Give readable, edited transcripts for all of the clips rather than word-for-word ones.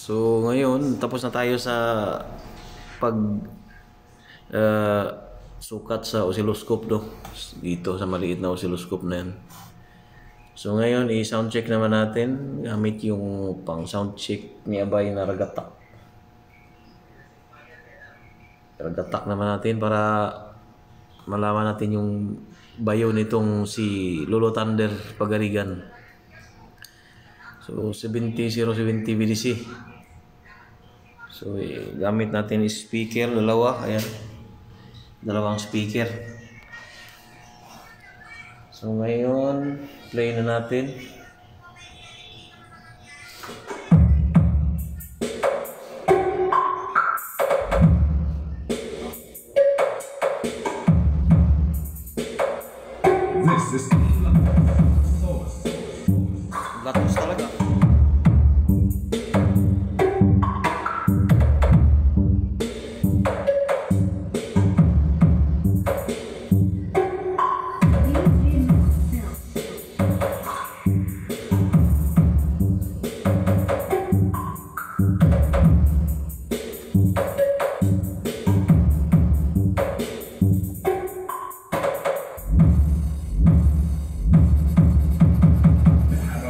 So ngayon, tapos na tayo sa pag uh, sukat sa oscilloscope do. Dito sa maliit na oscilloscope na yan. So ngayon, i-sound check naman natin gamit yung pang sound check ni Abay na ragatak. Ragatak naman natin para malaman natin yung bayo nitong si Lolo Thunder Pagarigan. So 70070 VDC. So gamit natin speaker dalawa, ayan. Dalawang speaker. So ngayon, play na natin. This is Latos talaga.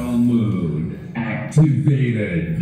battle mode activated.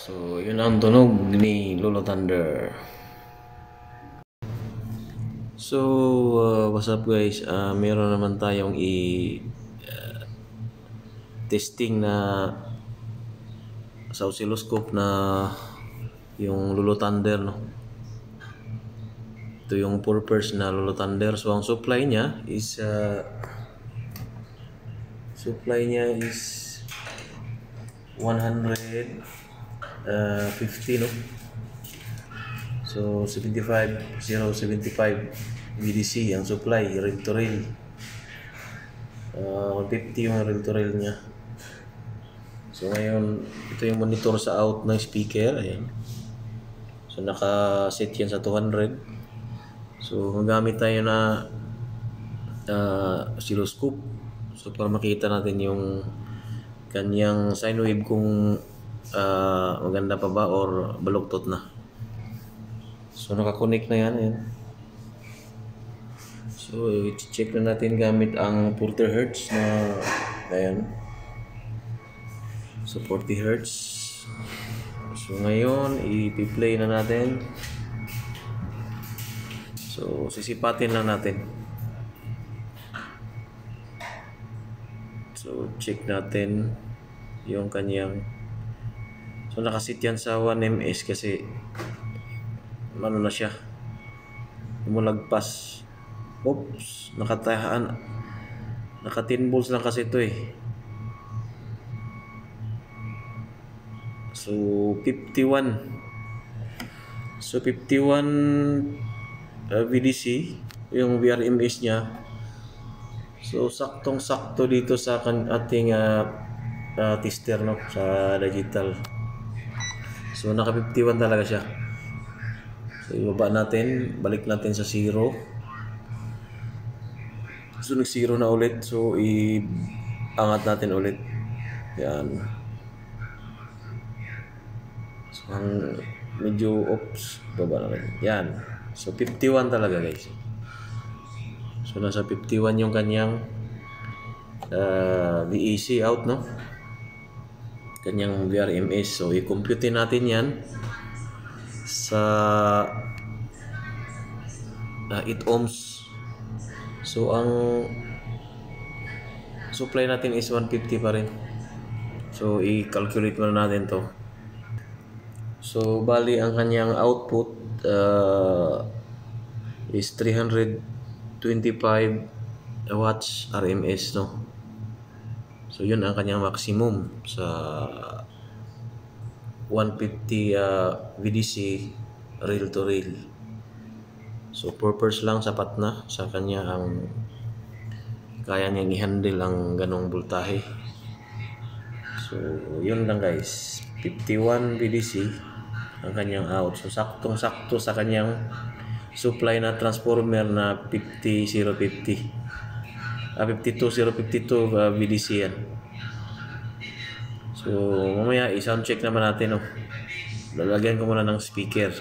So yun ang tunog ni Lolo Thunder. So what's up guys, meron naman tayong testing na sa oscilloscope na yung Lolo Thunder, no? Ito yung purpose na Lolo Thunder. So ang supply niya is 150, no? So 75 VDC ang supply, rail to rail. 150 yung rail to rail niya. So ngayon, ito yung monitor sa out ng speaker, ayan. So naka-set yan sa 200. So magamit tayo na oscilloscope. So para makita natin yung kanyang sine wave kung maganda pa ba or baluktot na. So nakakonect na yan, ayan. So i-check na natin gamit ang 40 Hz na, ayan. So 40 Hz. So ngayon i-play na natin. So sisipatin lang natin. So check natin yung kanyang, so nakasit yan sa 1ms kasi ano na siya, lumulagpas. Oops, nakatahaan, naka 10 volts lang kasi ito eh. So 51 VDC yung VRMS niya. So saktong sakto dito sa ating tester, no, sa digital. So naka 51 talaga siya. So ibaba natin, balik natin sa 0. So nag 0 na ulit. So iangat natin ulit. Yan. So ang medyo baba na rin. Yan. So 51 talaga guys. So So nasa 51 yung kanyang VEC out, no? Kanyang VRMS. So i-compute natin yan sa 8 ohms. So ang supply natin is 150 pa rin. So i-calculate muna natin to. So bali ang kanyang output is 325 watts RMS, no? So yun ang kanyang maximum sa 150 VDC rail to rail. So purpose lang sapat na sa kanya ang kaya niyang i-handle ang ganong voltahe. So yun lang guys, 51 VDC ang kanyang out. So saktong-sakto sa kanyang supply na transformer na 50050. 52052 VDC yan. So mamaya i-sound check naman natin, no? Lalagyan ko muna ng speaker.